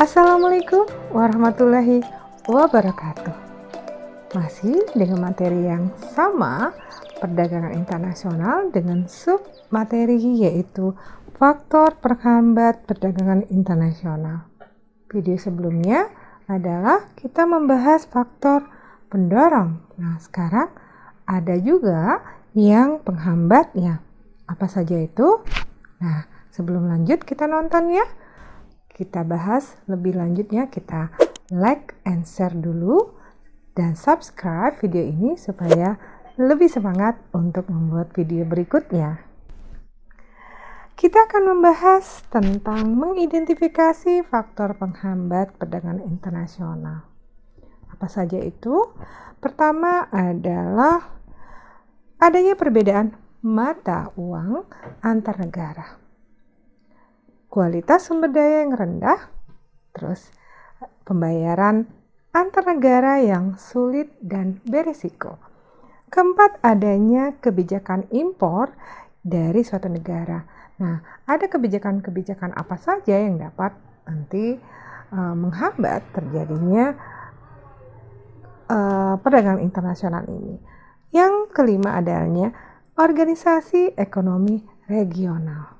Assalamualaikum warahmatullahi wabarakatuh. Masih dengan materi yang sama, perdagangan internasional dengan sub materi yaitu faktor penghambat perdagangan internasional. Video sebelumnya adalah kita membahas faktor pendorong. Nah, sekarang ada juga yang penghambatnya. Apa saja itu? Nah, sebelum lanjut kita nonton ya. Kita bahas lebih lanjutnya, kita like and share dulu dan subscribe video ini supaya lebih semangat untuk membuat video berikutnya. Kita akan membahas tentang mengidentifikasi faktor penghambat perdagangan internasional. Apa saja itu? Pertama adalah adanya perbedaan mata uang antar negara, kualitas sumber daya yang rendah, terus pembayaran antar negara yang sulit dan berisiko. Keempat, adanya kebijakan impor dari suatu negara. Nah, ada kebijakan-kebijakan apa saja yang dapat nanti menghambat terjadinya perdagangan internasional ini. Yang kelima adanya organisasi ekonomi regional.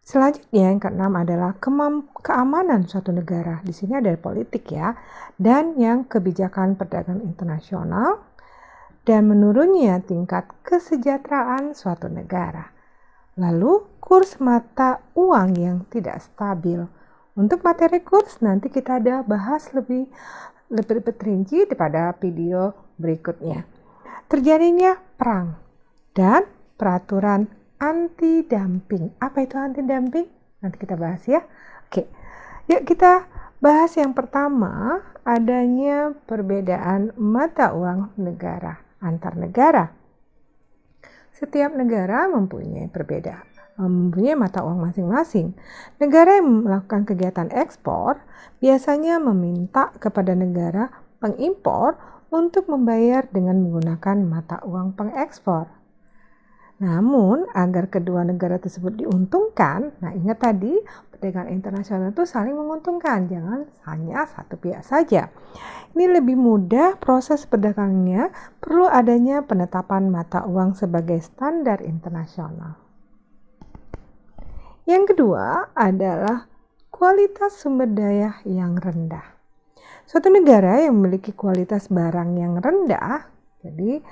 Selanjutnya yang keenam adalah keamanan suatu negara. Di sini ada politik ya. Dan yang kebijakan perdagangan internasional dan menurunnya tingkat kesejahteraan suatu negara. Lalu kurs mata uang yang tidak stabil. Untuk materi kurs nanti kita ada bahas lebih terperinci pada video berikutnya. Terjadinya perang dan peraturan anti-dumping. Apa itu anti-dumping? Nanti kita bahas ya. Oke, yuk kita bahas yang pertama, adanya perbedaan mata uang negara antar negara. Setiap negara mempunyai mata uang masing-masing. Negara yang melakukan kegiatan ekspor biasanya meminta kepada negara pengimpor untuk membayar dengan menggunakan mata uang pengekspor. Namun, agar kedua negara tersebut diuntungkan, nah ingat tadi, perdagangan internasional itu saling menguntungkan, jangan hanya satu pihak saja. Ini lebih mudah proses perdagangannya, perlu adanya penetapan mata uang sebagai standar internasional. Yang kedua adalah kualitas sumber daya yang rendah. Suatu negara yang memiliki kualitas barang yang rendah, jadi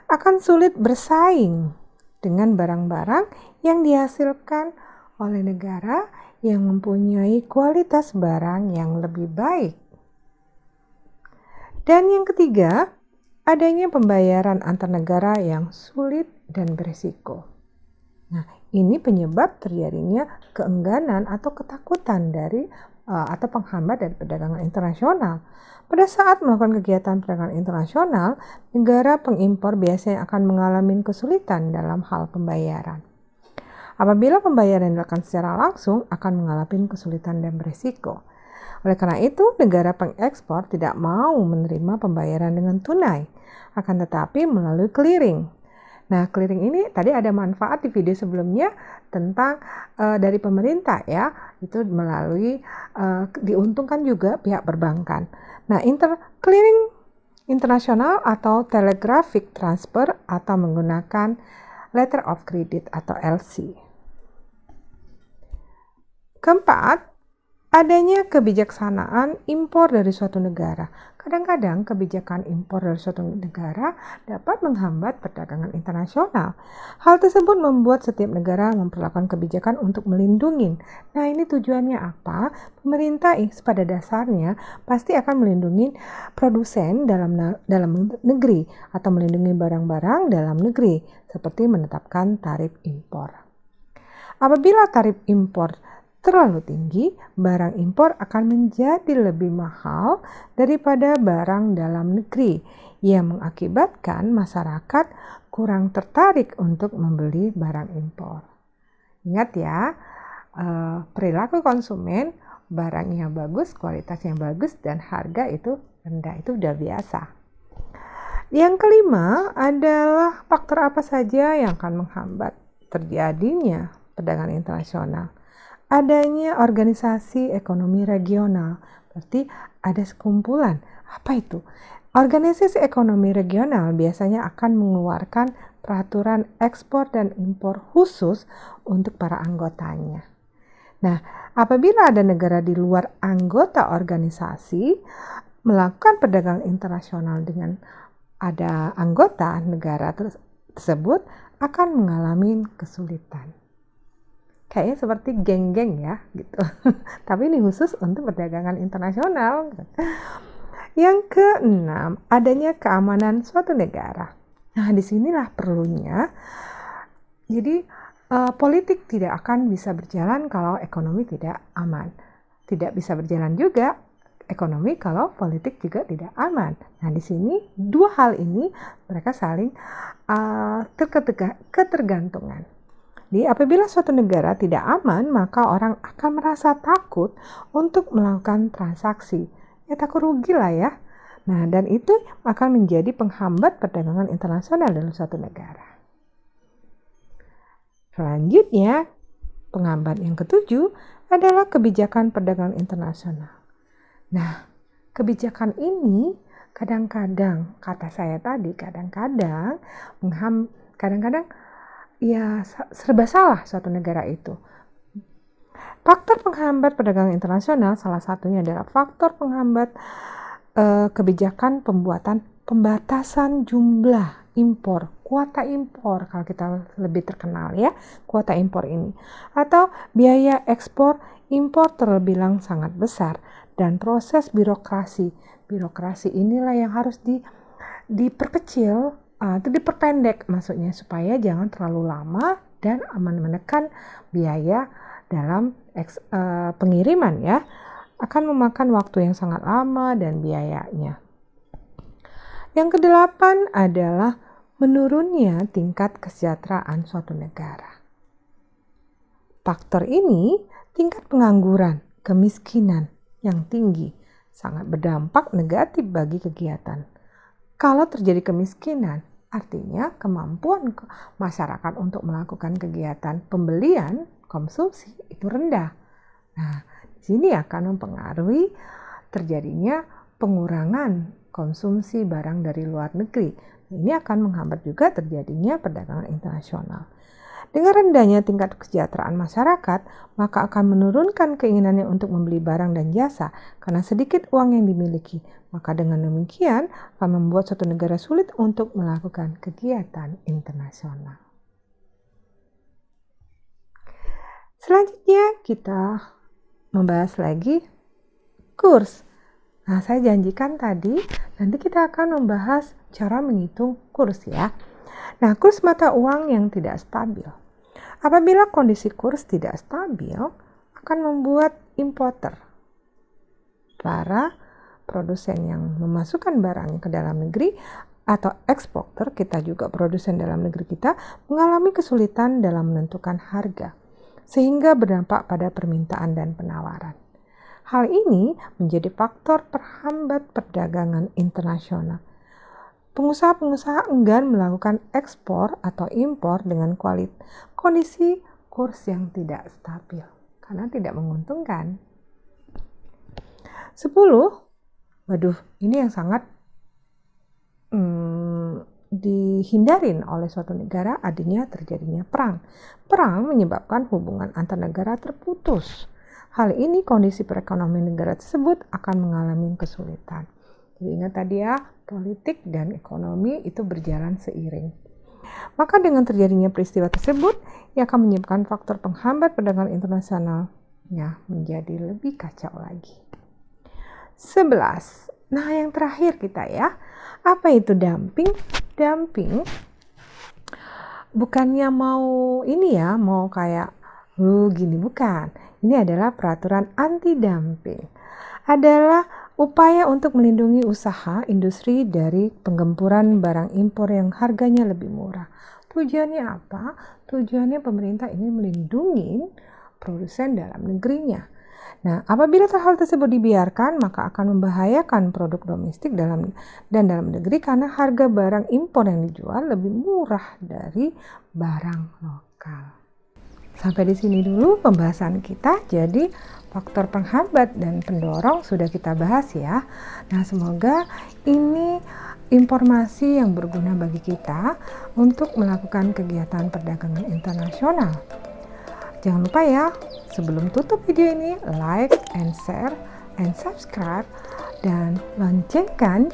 akan sulit bersaing dengan barang-barang yang dihasilkan oleh negara yang mempunyai kualitas barang yang lebih baik. Dan yang ketiga, adanya pembayaran antar negara yang sulit dan berisiko. Nah, ini penyebab terjadinya keengganan atau ketakutan dari atau penghambat dari perdagangan internasional. Pada saat melakukan kegiatan perdagangan internasional, negara pengimpor biasanya akan mengalami kesulitan dalam hal pembayaran. Apabila pembayaran dilakukan secara langsung, akan mengalami kesulitan dan berisiko. Oleh karena itu, negara pengekspor tidak mau menerima pembayaran dengan tunai, akan tetapi melalui clearing. Nah, clearing ini tadi ada manfaat di video sebelumnya tentang dari pemerintah ya, itu melalui diuntungkan juga pihak perbankan. Nah, clearing internasional atau telegraphic transfer atau menggunakan letter of credit atau LC. Keempat, adanya kebijaksanaan impor dari suatu negara. Kadang-kadang kebijakan impor dari suatu negara dapat menghambat perdagangan internasional. Hal tersebut membuat setiap negara memperlakukan kebijakan untuk melindungi. Nah, ini tujuannya apa? Pemerintah pada dasarnya pasti akan melindungi produsen dalam negeri atau melindungi barang-barang dalam negeri, seperti menetapkan tarif impor. Apabila tarif impor terlalu tinggi, barang impor akan menjadi lebih mahal daripada barang dalam negeri yang mengakibatkan masyarakat kurang tertarik untuk membeli barang impor. Ingat ya, perilaku konsumen, barangnya bagus, kualitasnya bagus, dan harga itu rendah, itu udah biasa. Yang kelima adalah faktor apa saja yang akan menghambat terjadinya perdagangan internasional. adanya organisasi ekonomi regional. Berarti ada sekumpulan. Apa itu? Organisasi ekonomi regional biasanya akan mengeluarkan peraturan ekspor dan impor khusus untuk para anggotanya. Nah, apabila ada negara di luar anggota organisasi melakukan perdagangan internasional dengan ada anggota negara tersebut akan mengalami kesulitan. Kayaknya seperti geng-geng ya gitu. Tapi ini khusus untuk perdagangan internasional. Yang keenam, adanya keamanan suatu negara. Nah, disinilah perlunya. Jadi, politik tidak akan bisa berjalan kalau ekonomi tidak aman. Tidak bisa berjalan juga ekonomi kalau politik juga tidak aman. Nah, di sini dua hal ini mereka saling ketergantungan. Jadi, apabila suatu negara tidak aman, maka orang akan merasa takut untuk melakukan transaksi. Ya, takut rugi lah ya. Nah, dan itu akan menjadi penghambat perdagangan internasional dalam suatu negara. Selanjutnya, penghambat yang ketujuh adalah kebijakan perdagangan internasional. Nah, kebijakan ini kadang-kadang, kata saya tadi, kadang-kadang ya serba salah suatu negara itu. Faktor penghambat perdagangan internasional salah satunya adalah faktor penghambat kebijakan pembatasan jumlah impor, kuota impor kalau kita lebih terkenal ya, kuota impor ini. Atau biaya ekspor impor terbilang sangat besar dan proses birokrasi. Birokrasi inilah yang harus diperkecil atau diperpendek maksudnya supaya jangan terlalu lama dan menekan biaya dalam pengiriman ya, akan memakan waktu yang sangat lama dan biayanya. Yang kedelapan adalah menurunnya tingkat kesejahteraan suatu negara. Faktor ini tingkat pengangguran, kemiskinan yang tinggi sangat berdampak negatif bagi kegiatan. Kalau terjadi kemiskinan, artinya kemampuan masyarakat untuk melakukan kegiatan pembelian, konsumsi itu rendah. Nah, di sini akan mempengaruhi terjadinya pengurangan konsumsi barang dari luar negeri. Ini akan menghambat juga terjadinya perdagangan internasional. Dengan rendahnya tingkat kesejahteraan masyarakat, maka akan menurunkan keinginannya untuk membeli barang dan jasa karena sedikit uang yang dimiliki. Maka dengan demikian akan membuat suatu negara sulit untuk melakukan kegiatan internasional. Selanjutnya kita membahas lagi kurs. Nah, saya janjikan tadi nanti kita akan membahas cara menghitung kurs ya. Nah, kurs mata uang yang tidak stabil. Apabila kondisi kurs tidak stabil, akan membuat importer, para produsen yang memasukkan barangnya ke dalam negeri, atau eksporter, kita juga produsen dalam negeri kita, mengalami kesulitan dalam menentukan harga, sehingga berdampak pada permintaan dan penawaran. Hal ini menjadi faktor perhambat perdagangan internasional. Pengusaha-pengusaha enggan melakukan ekspor atau impor dengan kondisi kurs yang tidak stabil karena tidak menguntungkan. 10. Waduh, ini yang sangat dihindarin oleh suatu negara adanya terjadinya perang. Perang menyebabkan hubungan antar negara terputus. Hal ini kondisi perekonomian negara tersebut akan mengalami kesulitan. Jadi ingat tadi ya, politik dan ekonomi itu berjalan seiring. Maka dengan terjadinya peristiwa tersebut, ia akan menyebabkan faktor penghambat perdagangan internasionalnya menjadi lebih kacau lagi. 11. Nah, yang terakhir kita ya, apa itu dumping? Dumping bukannya mau kayak gini, bukan. Ini adalah peraturan anti-dumping. Adalah upaya untuk melindungi usaha industri dari penggempuran barang impor yang harganya lebih murah. Tujuannya apa? Tujuannya pemerintah ingin melindungi produsen dalam negerinya. Nah, apabila hal tersebut dibiarkan, maka akan membahayakan produk domestik dalam negeri karena harga barang impor yang dijual lebih murah dari barang lokal. Sampai di sini dulu pembahasan kita. Jadi faktor penghambat dan pendorong sudah kita bahas ya. Nah, semoga ini informasi yang berguna bagi kita untuk melakukan kegiatan perdagangan internasional. Jangan lupa ya, sebelum tutup video ini, like and share and subscribe dan loncengkan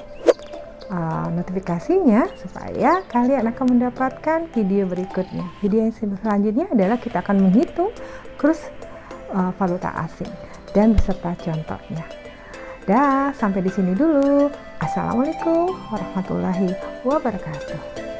notifikasinya supaya kalian akan mendapatkan video berikutnya. Video yang selanjutnya adalah kita akan menghitung kurs valuta asing dan beserta contohnya. Dah, sampai di sini dulu. Assalamualaikum warahmatullahi wabarakatuh.